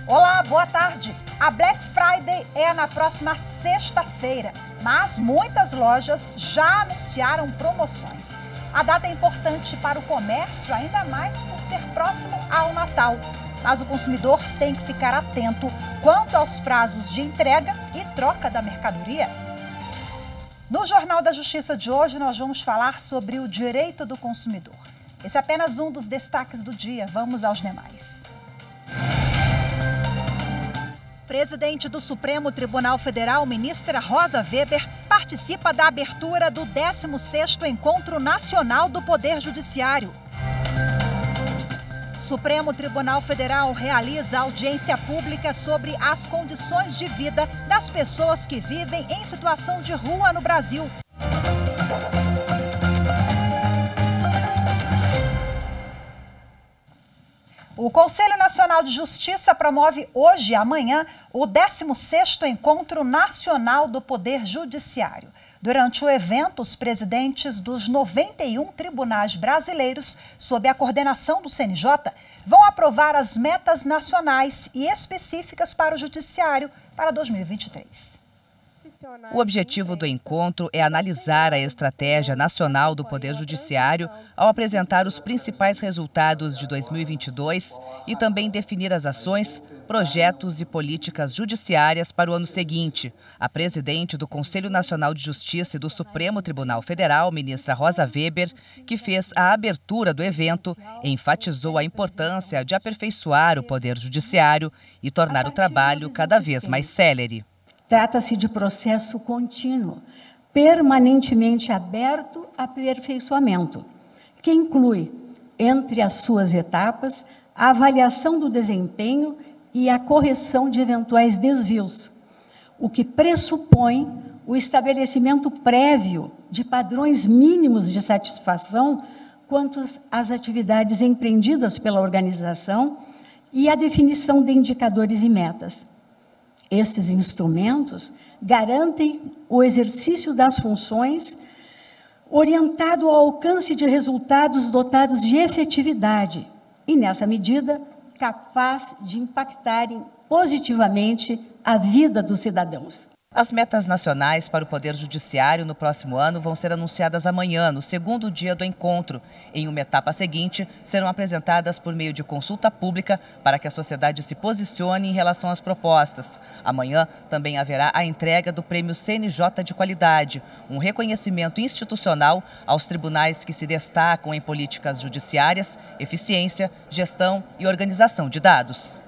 Olá, boa tarde. A Black Friday é na próxima sexta-feira, mas muitas lojas já anunciaram promoções. A data é importante para o comércio, ainda mais por ser próximo ao Natal. Mas o consumidor tem que ficar atento quanto aos prazos de entrega e troca da mercadoria. No Jornal da Justiça de hoje, nós vamos falar sobre o direito do consumidor. Esse é apenas um dos destaques do dia. Vamos aos demais. Presidente do Supremo Tribunal Federal, ministra Rosa Weber, participa da abertura do 16º Encontro Nacional do Poder Judiciário. Supremo Tribunal Federal realiza audiência pública sobre as condições de vida das pessoas que vivem em situação de rua no Brasil. O Conselho Nacional de Justiça promove hoje e amanhã o 16º Encontro Nacional do Poder Judiciário. Durante o evento, os presidentes dos 91 tribunais brasileiros, sob a coordenação do CNJ, vão aprovar as metas nacionais e específicas para o Judiciário para 2023. O objetivo do encontro é analisar a estratégia nacional do Poder Judiciário ao apresentar os principais resultados de 2022 e também definir as ações, projetos e políticas judiciárias para o ano seguinte. A presidente do Conselho Nacional de Justiça e do Supremo Tribunal Federal, ministra Rosa Weber, que fez a abertura do evento, enfatizou a importância de aperfeiçoar o Poder Judiciário e tornar o trabalho cada vez mais célere. Trata-se de processo contínuo, permanentemente aberto a aperfeiçoamento, que inclui, entre as suas etapas, a avaliação do desempenho e a correção de eventuais desvios, o que pressupõe o estabelecimento prévio de padrões mínimos de satisfação quanto às atividades empreendidas pela organização e a definição de indicadores e metas. Esses instrumentos garantem o exercício das funções orientado ao alcance de resultados dotados de efetividade e, nessa medida, capaz de impactarem positivamente a vida dos cidadãos. As metas nacionais para o Poder Judiciário no próximo ano vão ser anunciadas amanhã, no segundo dia do encontro. Em uma etapa seguinte, serão apresentadas por meio de consulta pública para que a sociedade se posicione em relação às propostas. Amanhã também haverá a entrega do Prêmio CNJ de Qualidade, um reconhecimento institucional aos tribunais que se destacam em políticas judiciárias, eficiência, gestão e organização de dados.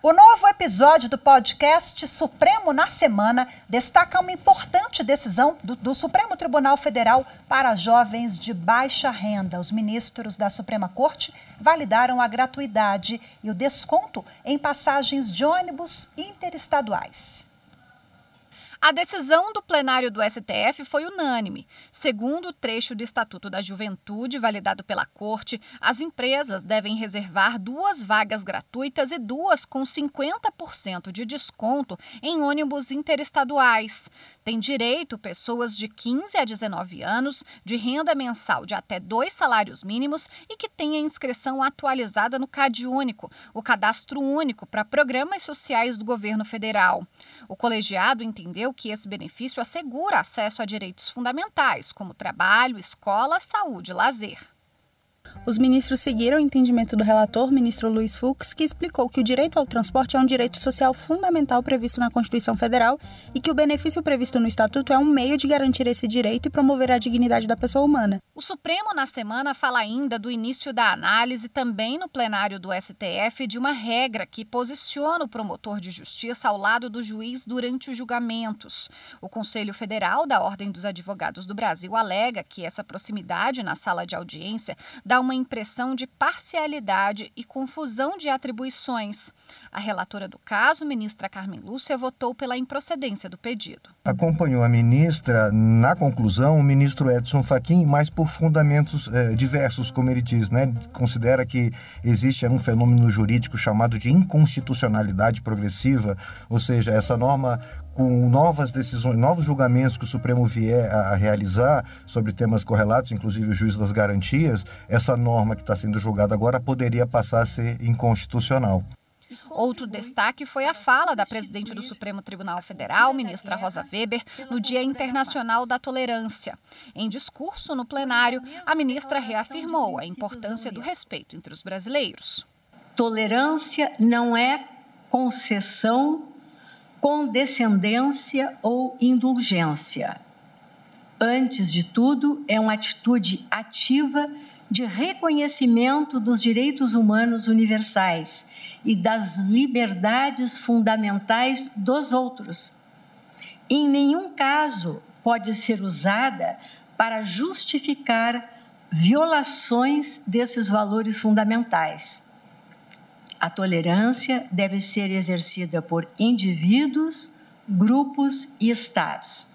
O novo episódio do podcast Supremo na Semana destaca uma importante decisão do Supremo Tribunal Federal para jovens de baixa renda. Os ministros da Suprema Corte validaram a gratuidade e o desconto em passagens de ônibus interestaduais. A decisão do plenário do STF foi unânime. Segundo o trecho do Estatuto da Juventude, validado pela Corte, as empresas devem reservar 2 vagas gratuitas e 2 com 50% de desconto em ônibus interestaduais. Tem direito pessoas de 15 a 19 anos, de renda mensal de até 2 salários mínimos e que tenha inscrição atualizada no CadÚnico, o Cadastro Único para Programas Sociais do Governo Federal. O colegiado entendeu que esse benefício assegura acesso a direitos fundamentais, como trabalho, escola, saúde e lazer. Os ministros seguiram o entendimento do relator, ministro Luiz Fux, que explicou que o direito ao transporte é um direito social fundamental previsto na Constituição Federal e que o benefício previsto no Estatuto é um meio de garantir esse direito e promover a dignidade da pessoa humana. O Supremo, na semana, fala ainda do início da análise, também no plenário do STF, de uma regra que posiciona o promotor de justiça ao lado do juiz durante os julgamentos. O Conselho Federal da Ordem dos Advogados do Brasil alega que essa proximidade na sala de audiência dá uma uma impressão de parcialidade e confusão de atribuições. A relatora do caso, ministra Carmen Lúcia, votou pela improcedência do pedido. Acompanhou a ministra, na conclusão, o ministro Edson Fachin, mas por fundamentos diversos, como ele diz, né? Considera que existe um fenômeno jurídico chamado de inconstitucionalidade progressiva, ou seja, essa norma com novas decisões, novos julgamentos que o Supremo vier a realizar sobre temas correlatos, inclusive o juízo das garantias, essa norma que está sendo julgada agora poderia passar a ser inconstitucional. Outro destaque foi a fala da presidente do Supremo Tribunal Federal, ministra Rosa Weber, no Dia Internacional da Tolerância. Em discurso no plenário, a ministra reafirmou a importância do respeito entre os brasileiros. Tolerância não é concessão, condescendência ou indulgência. Antes de tudo, é uma atitude ativa de reconhecimento dos direitos humanos universais e das liberdades fundamentais dos outros. Em nenhum caso pode ser usada para justificar violações desses valores fundamentais. A tolerância deve ser exercida por indivíduos, grupos e estados.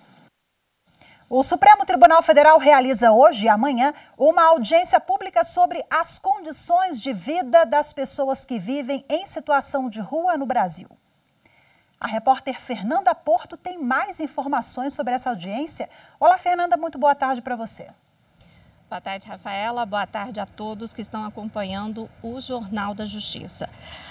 O Supremo Tribunal Federal realiza hoje e amanhã uma audiência pública sobre as condições de vida das pessoas que vivem em situação de rua no Brasil. A repórter Fernanda Porto tem mais informações sobre essa audiência. Olá, Fernanda, muito boa tarde para você. Boa tarde, Rafaela. Boa tarde a todos que estão acompanhando o Jornal da Justiça.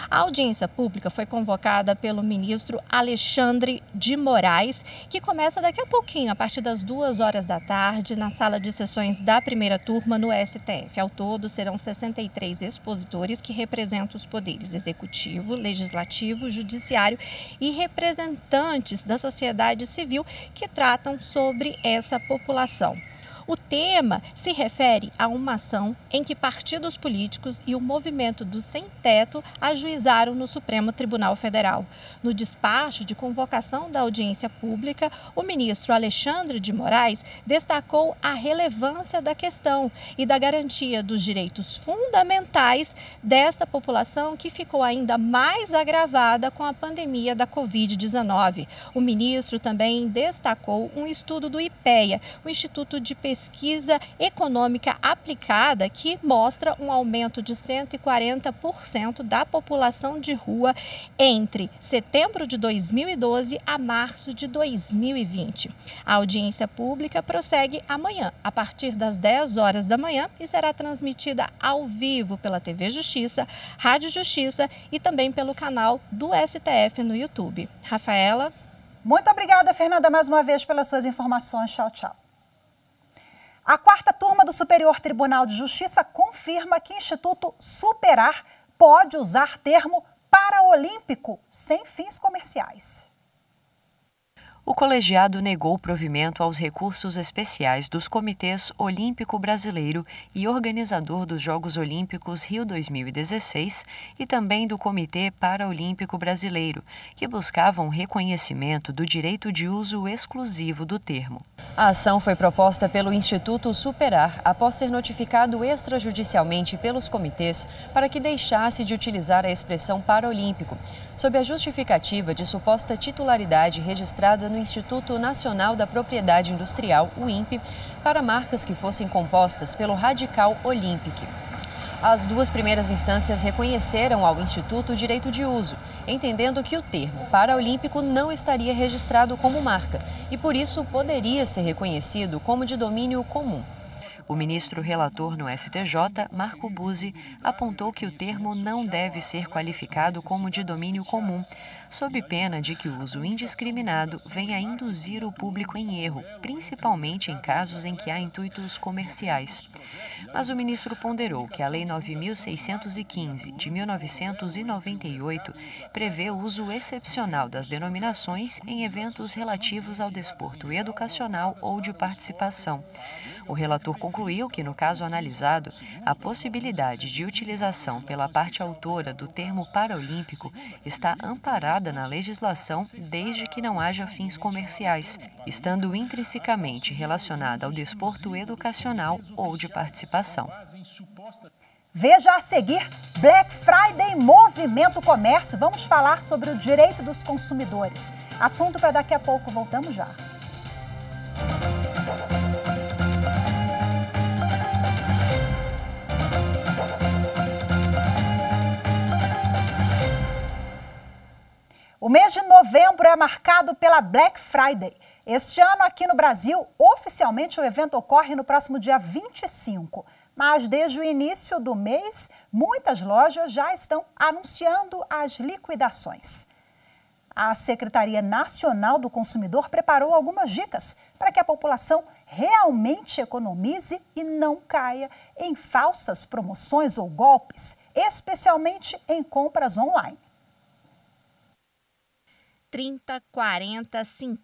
A audiência pública foi convocada pelo ministro Alexandre de Moraes, que começa daqui a pouquinho, a partir das 2h da tarde, na sala de sessões da primeira turma no STF. Ao todo, serão 63 expositores que representam os poderes executivo, legislativo, judiciário e representantes da sociedade civil que tratam sobre essa população. O tema se refere a uma ação em que partidos políticos e o movimento do sem-teto ajuizaram no Supremo Tribunal Federal. No despacho de convocação da audiência pública, o ministro Alexandre de Moraes destacou a relevância da questão e da garantia dos direitos fundamentais desta população que ficou ainda mais agravada com a pandemia da Covid-19. O ministro também destacou um estudo do IPEA, o Instituto de Pesquisa Econômica Aplicada, que mostra um aumento de 140% da população de rua entre setembro de 2012 a março de 2020. A audiência pública prossegue amanhã, a partir das 10h da manhã, e será transmitida ao vivo pela TV Justiça, Rádio Justiça e também pelo canal do STF no YouTube. Rafaela. Muito obrigada, Fernanda, mais uma vez pelas suas informações. Tchau, tchau. A quarta turma do Superior Tribunal de Justiça confirma que o Instituto Superar pode usar termo paraolímpico sem fins comerciais. O colegiado negou provimento aos recursos especiais dos comitês Olímpico Brasileiro e organizador dos Jogos Olímpicos Rio 2016 e também do Comitê Paraolímpico Brasileiro, que buscavam reconhecimento do direito de uso exclusivo do termo. A ação foi proposta pelo Instituto Superar após ser notificado extrajudicialmente pelos comitês para que deixasse de utilizar a expressão paraolímpico, sob a justificativa de suposta titularidade registrada no Instituto Nacional da Propriedade Industrial, o INPE, para marcas que fossem compostas pelo Radical Olympic. As duas primeiras instâncias reconheceram ao Instituto o direito de uso, entendendo que o termo paraolímpico não estaria registrado como marca e, por isso, poderia ser reconhecido como de domínio comum. O ministro relator no STJ, Marco Buzzi, apontou que o termo não deve ser qualificado como de domínio comum, sob pena de que o uso indiscriminado venha a induzir o público em erro, principalmente em casos em que há intuitos comerciais. Mas o ministro ponderou que a Lei 9.615, de 1998, prevê o uso excepcional das denominações em eventos relativos ao desporto educacional ou de participação. O relator concluiu que, no caso analisado, a possibilidade de utilização pela parte autora do termo paraolímpico está amparada na legislação desde que não haja fins comerciais, estando intrinsecamente relacionada ao desporto educacional ou de participação. Veja a seguir, Black Friday movimenta o comércio. Vamos falar sobre o direito dos consumidores. Assunto para daqui a pouco, voltamos já. O mês de novembro é marcado pela Black Friday. Este ano, aqui no Brasil, oficialmente o evento ocorre no próximo dia 25. Mas desde o início do mês, muitas lojas já estão anunciando as liquidações. A Secretaria Nacional do Consumidor preparou algumas dicas para que a população realmente economize e não caia em falsas promoções ou golpes, especialmente em compras online. 30%, 40%,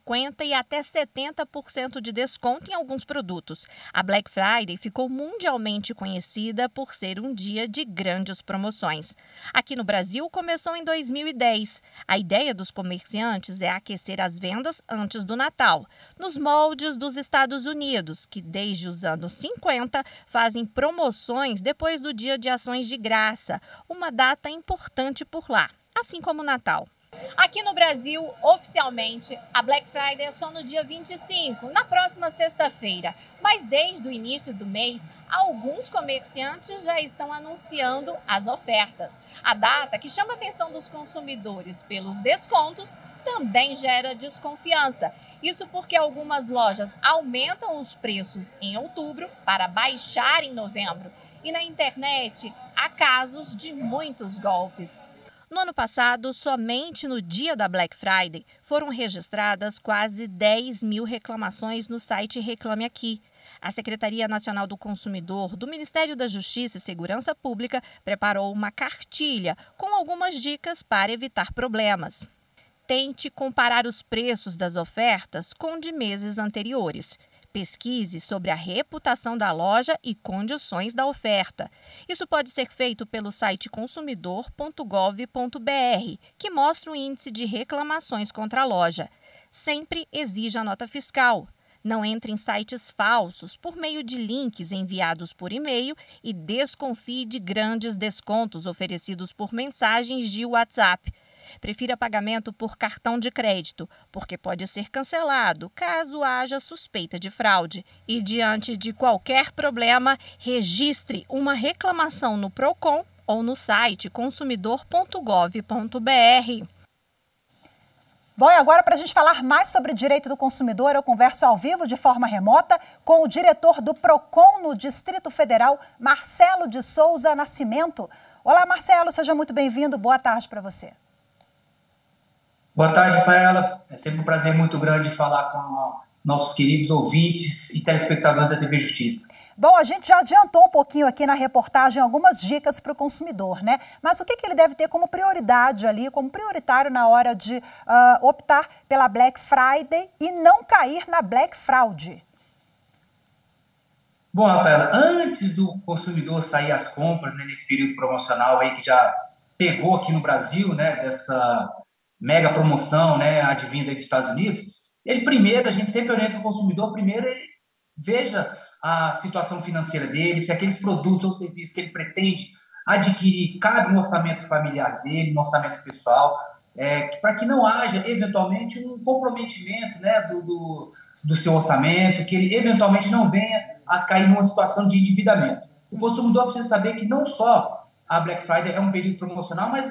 50% e até 70% de desconto em alguns produtos. A Black Friday ficou mundialmente conhecida por ser um dia de grandes promoções. Aqui no Brasil, começou em 2010. A ideia dos comerciantes é aquecer as vendas antes do Natal, nos moldes dos Estados Unidos, que desde os anos 50 fazem promoções depois do Dia de Ações de Graça, uma data importante por lá, assim como o Natal. Aqui no Brasil, oficialmente, a Black Friday é só no dia 25, na próxima sexta-feira. Mas desde o início do mês, alguns comerciantes já estão anunciando as ofertas. A data, que chama a atenção dos consumidores pelos descontos, também gera desconfiança. Isso porque algumas lojas aumentam os preços em outubro para baixar em novembro. E na internet, há casos de muitos golpes. No ano passado, somente no dia da Black Friday, foram registradas quase 10 mil reclamações no site Reclame Aqui. A Secretaria Nacional do Consumidor do Ministério da Justiça e Segurança Pública preparou uma cartilha com algumas dicas para evitar problemas. Tente comparar os preços das ofertas com de meses anteriores. Pesquise sobre a reputação da loja e condições da oferta. Isso pode ser feito pelo site consumidor.gov.br, que mostra o índice de reclamações contra a loja. Sempre exija a nota fiscal. Não entre em sites falsos por meio de links enviados por e-mail e desconfie de grandes descontos oferecidos por mensagens de WhatsApp. Prefira pagamento por cartão de crédito, porque pode ser cancelado caso haja suspeita de fraude. E diante de qualquer problema, registre uma reclamação no Procon ou no site consumidor.gov.br. Bom, e agora para a gente falar mais sobre direito do consumidor, eu converso ao vivo de forma remota com o diretor do Procon no Distrito Federal, Marcelo de Souza Nascimento. Olá, Marcelo, seja muito bem-vindo. Boa tarde para você. Boa tarde, Rafaela. É sempre um prazer muito grande falar com nossos queridos ouvintes e telespectadores da TV Justiça. Bom, a gente já adiantou um pouquinho aqui na reportagem algumas dicas para o consumidor, né? Mas o que ele deve ter como prioridade ali, como prioritário na hora de optar pela Black Friday e não cair na Black Fraud? Bom, Rafaela, antes do consumidor sair às compras, né, nesse período promocional aí que já pegou aqui no Brasil, né, dessa mega promoção, né, advinda aí dos Estados Unidos, a gente sempre orienta o consumidor, primeiro ele veja a situação financeira dele, se aqueles produtos ou serviços que ele pretende adquirir cabe no orçamento familiar dele, no orçamento pessoal, para que não haja, eventualmente, um comprometimento, né, do seu orçamento, que ele, eventualmente, não venha a cair numa situação de endividamento. O consumidor precisa saber que não só a Black Friday é um período promocional, mas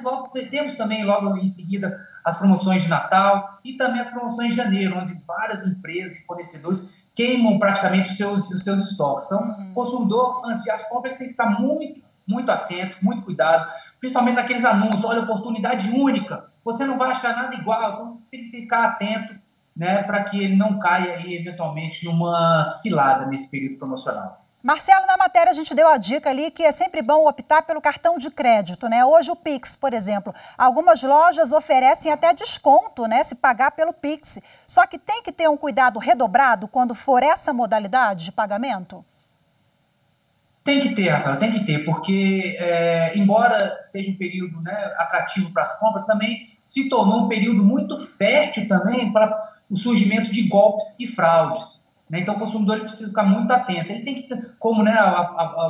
temos também, logo em seguida, as promoções de Natal e também as promoções de janeiro, onde várias empresas e fornecedores queimam praticamente os seus estoques. Então, o consumidor, antes de as compras, tem que estar muito, muito atento, muito cuidado, principalmente naqueles anúncios, olha, oportunidade única, você não vai achar nada igual, então tem que ficar atento, né, para que ele não caia aí, eventualmente, numa cilada nesse período promocional. Marcelo, na matéria a gente deu a dica ali que é sempre bom optar pelo cartão de crédito, né? Hoje o Pix, por exemplo, algumas lojas oferecem até desconto, né, se pagar pelo Pix. Só que tem que ter um cuidado redobrado quando for essa modalidade de pagamento? Tem que ter, Rafael, tem que ter, porque embora seja um período, né, atrativo para as compras, também se tornou um período muito fértil também para o surgimento de golpes e fraudes. né? Então, o consumidor ele precisa ficar muito atento. Ele tem que, como, né,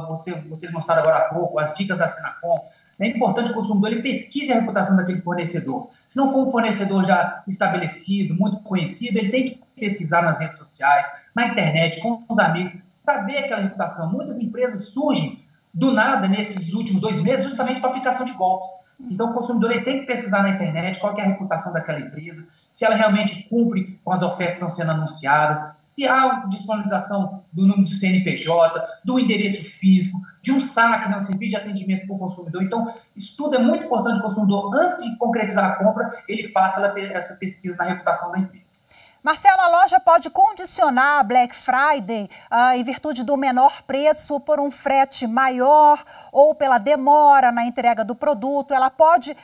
vocês mostraram agora há pouco, as dicas da Senacom, é importante que o consumidor ele pesquise a reputação daquele fornecedor. Se não for um fornecedor já estabelecido, muito conhecido, ele tem que pesquisar nas redes sociais, na internet, com os amigos, saber aquela reputação. Muitas empresas surgem do nada nesses últimos 2 meses justamente para aplicação de golpes. Então, o consumidor ele tem que pesquisar na internet qual que é a reputação daquela empresa, se ela realmente cumpre com as ofertas que estão sendo anunciadas, se há disponibilização do número do CNPJ, do endereço físico, de um saque, né, um serviço de atendimento para o consumidor. Então, isso tudo é muito importante. O consumidor, antes de concretizar a compra, ele faça essa pesquisa na reputação da empresa. Marcelo, a loja pode condicionar a Black Friday em virtude do menor preço por um frete maior ou pela demora na entrega do produto. Ela pode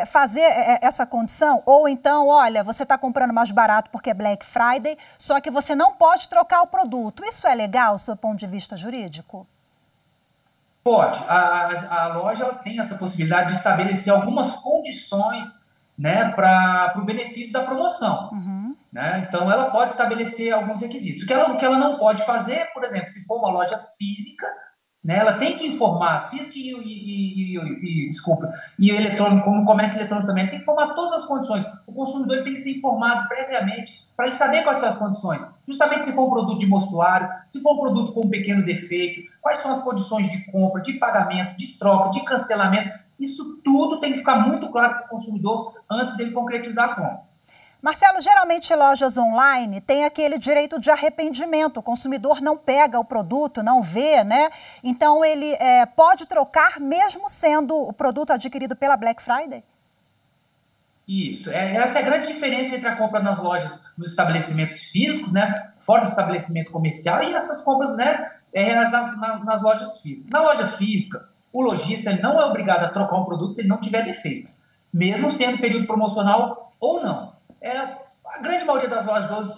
fazer essa condição? Ou então, olha, você está comprando mais barato porque é Black Friday, só que você não pode trocar o produto. Isso é legal, do seu ponto de vista jurídico? Pode. A loja ela tem essa possibilidade de estabelecer algumas condições, né, para o benefício da promoção. Né? Então, ela pode estabelecer alguns requisitos. O que ela não pode fazer, por exemplo, se for uma loja física, né, ela tem que informar, física e eletrônico, como comércio eletrônico também, tem que informar todas as condições. O consumidor tem que ser informado previamente para ele saber quais são as condições. Justamente se for um produto de mostruário, se for um produto com um pequeno defeito, quais são as condições de compra, de pagamento, de troca, de cancelamento. Isso tudo tem que ficar muito claro para o consumidor antes dele concretizar a compra. Marcelo, geralmente lojas online têm aquele direito de arrependimento. O consumidor não pega o produto, não vê, né? Então, ele pode trocar mesmo sendo o produto adquirido pela Black Friday? Isso. Essa é a grande diferença entre a compra nas lojas, nos estabelecimentos físicos, né? Fora do estabelecimento comercial, e essas compras, né, nas lojas físicas. Na loja física, o lojista ele não é obrigado a trocar um produto se ele não tiver defeito, mesmo sendo período promocional ou não. A grande maioria das lojas hoje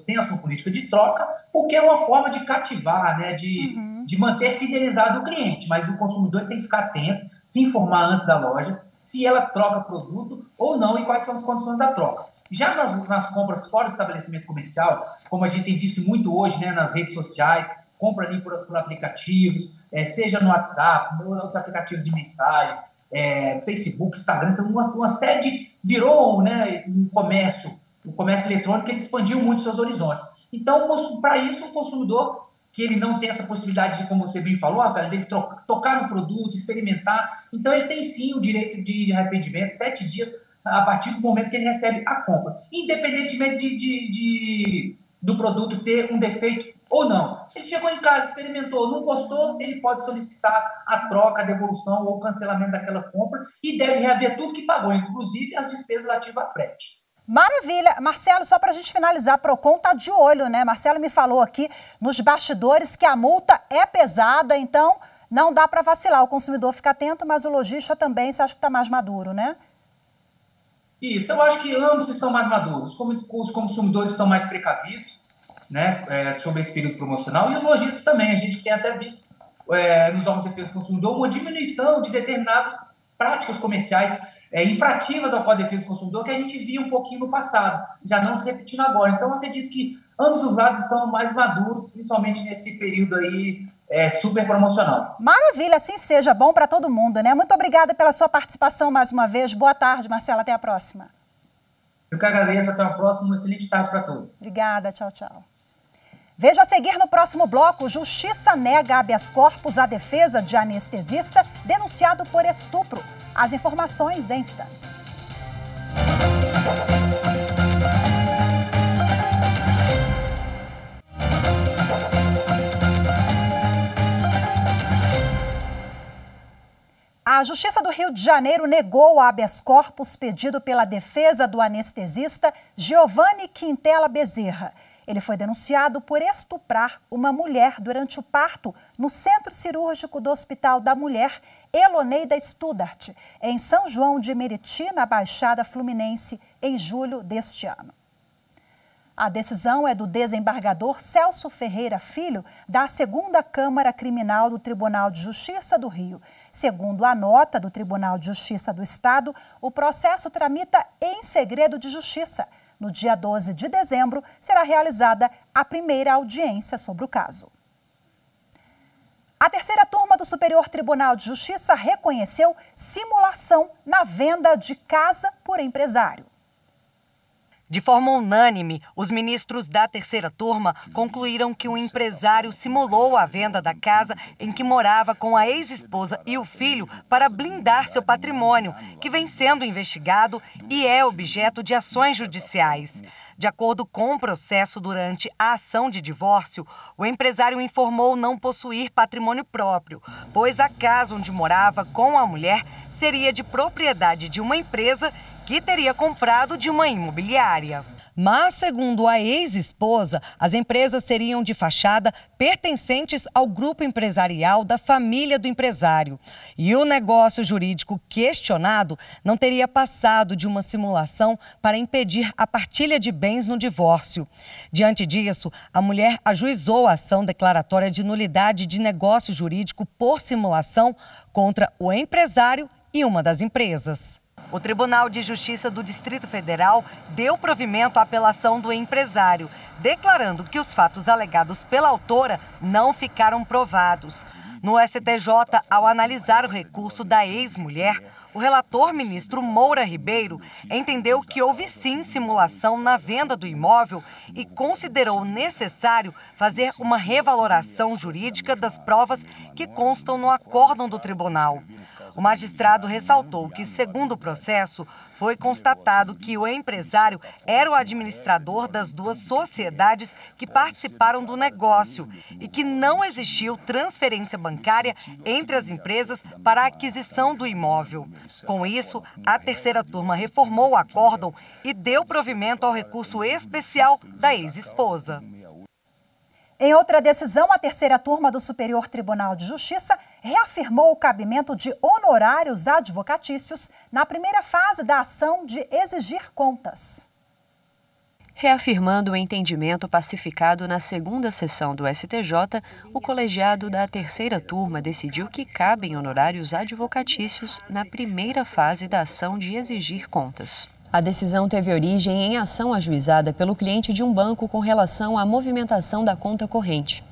tem a sua política de troca, porque é uma forma de cativar, né, de manter fidelizado o cliente. Mas o consumidor tem que ficar atento, se informar antes da loja, se ela troca produto ou não e quais são as condições da troca. Já nas compras fora do estabelecimento comercial, como a gente tem visto muito hoje, né, nas redes sociais, compra ali por aplicativos, seja no WhatsApp, ou outros aplicativos de mensagens, Facebook, Instagram, então uma série virou, né, o comércio eletrônico, ele expandiu muito seus horizontes. Então, para isso, o consumidor, que ele não tem essa possibilidade de, como você bem falou, Rafael, dele tocar no produto, experimentar, então ele tem sim o direito de arrependimento, 7 dias a partir do momento que ele recebe a compra, independentemente do produto ter um defeito ou não. Ele chegou em casa, experimentou, não gostou, ele pode solicitar a troca, a devolução ou o cancelamento daquela compra e deve reaver tudo que pagou, inclusive as despesas relativas a frete. Maravilha. Marcelo, só para a gente finalizar, a Procon está de olho, né? Marcelo me falou aqui nos bastidores que a multa é pesada, então não dá para vacilar. O consumidor fica atento, mas o lojista também, você acha que está mais maduro, né? Isso, eu acho que ambos estão mais maduros. Os consumidores estão mais precavidos, né, sobre esse período promocional, e os lojistas também. A gente tem até visto nos órgãos de defesa do consumidor uma diminuição de determinadas práticas comerciais infrativas ao Código de Defesa do Consumidor que a gente via um pouquinho no passado, já não se repetindo agora. Então, eu acredito que ambos os lados estão mais maduros, principalmente nesse período aí super promocional. Maravilha, assim seja, bom para todo mundo, né? Muito obrigada pela sua participação mais uma vez. Boa tarde, Marcelo, até a próxima. Eu que agradeço, até a próxima, uma excelente tarde para todos. Obrigada, tchau, tchau. Veja a seguir no próximo bloco, Justiça nega habeas corpus à defesa de anestesista denunciado por estupro. As informações em instantes. A Justiça do Rio de Janeiro negou o habeas corpus pedido pela defesa do anestesista Giovanni Quintela Bezerra. Ele foi denunciado por estuprar uma mulher durante o parto no Centro Cirúrgico do Hospital da Mulher, Eloneida Studart, em São João de Meriti, na Baixada Fluminense, em julho deste ano. A decisão é do desembargador Celso Ferreira Filho, da 2ª Câmara Criminal do Tribunal de Justiça do Rio. Segundo a nota do Tribunal de Justiça do Estado, o processo tramita em segredo de justiça, No dia 12 de dezembro, será realizada a primeira audiência sobre o caso. A terceira turma do Superior Tribunal de Justiça reconheceu simulação na venda de casa por empresário. De forma unânime, os ministros da terceira turma concluíram que o empresário simulou a venda da casa em que morava com a ex-esposa e o filho para blindar seu patrimônio, que vem sendo investigado e é objeto de ações judiciais. De acordo com o processo, durante a ação de divórcio, o empresário informou não possuir patrimônio próprio, pois a casa onde morava com a mulher seria de propriedade de uma empresa que teria comprado de uma imobiliária. Mas, segundo a ex-esposa, as empresas seriam de fachada pertencentes ao grupo empresarial da família do empresário. E o negócio jurídico questionado não teria passado de uma simulação para impedir a partilha de bens no divórcio. Diante disso, a mulher ajuizou a ação declaratória de nulidade de negócio jurídico por simulação contra o empresário e uma das empresas. O Tribunal de Justiça do Distrito Federal deu provimento à apelação do empresário, declarando que os fatos alegados pela autora não ficaram provados. No STJ, ao analisar o recurso da ex-mulher, o relator ministro Moura Ribeiro entendeu que houve sim simulação na venda do imóvel e considerou necessário fazer uma revaloração jurídica das provas que constam no acórdão do tribunal. O magistrado ressaltou que, segundo o processo, foi constatado que o empresário era o administrador das duas sociedades que participaram do negócio e que não existiu transferência bancária entre as empresas para a aquisição do imóvel. Com isso, a terceira turma reformou o acórdão e deu provimento ao recurso especial da ex-esposa. Em outra decisão, a terceira turma do Superior Tribunal de Justiça reafirmou o cabimento de honorários advocatícios na primeira fase da ação de exigir contas. Reafirmando o entendimento pacificado na segunda sessão do STJ, o colegiado da terceira turma decidiu que cabem honorários advocatícios na primeira fase da ação de exigir contas. A decisão teve origem em ação ajuizada pelo cliente de um banco com relação à movimentação da conta corrente.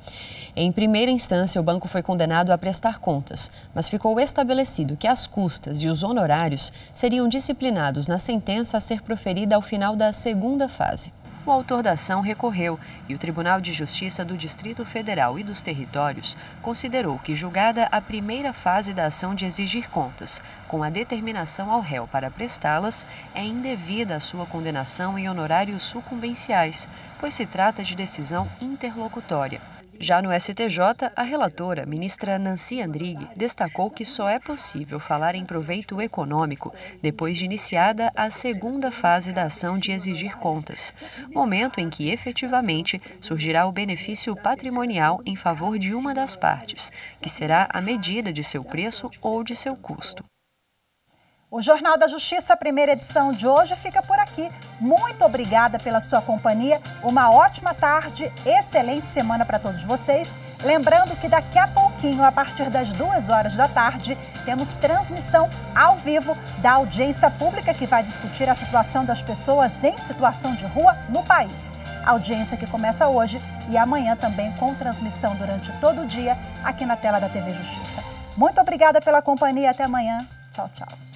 Em primeira instância, o banco foi condenado a prestar contas, mas ficou estabelecido que as custas e os honorários seriam disciplinados na sentença a ser proferida ao final da segunda fase. O autor da ação recorreu e o Tribunal de Justiça do Distrito Federal e dos Territórios considerou que, julgada a primeira fase da ação de exigir contas, com a determinação ao réu para prestá-las, é indevida a sua condenação em honorários sucumbenciais, pois se trata de decisão interlocutória. Já no STJ, a relatora, ministra Nancy Andrighi, destacou que só é possível falar em proveito econômico depois de iniciada a segunda fase da ação de exigir contas, momento em que efetivamente surgirá o benefício patrimonial em favor de uma das partes, que será a medida de seu preço ou de seu custo. O Jornal da Justiça, primeira edição de hoje, fica por aqui. Muito obrigada pela sua companhia. Uma ótima tarde, excelente semana para todos vocês. Lembrando que daqui a pouquinho, a partir das 2 horas da tarde, temos transmissão ao vivo da audiência pública que vai discutir a situação das pessoas em situação de rua no país. A audiência que começa hoje e amanhã também com transmissão durante todo o dia aqui na tela da TV Justiça. Muito obrigada pela companhia. Até amanhã. Tchau, tchau.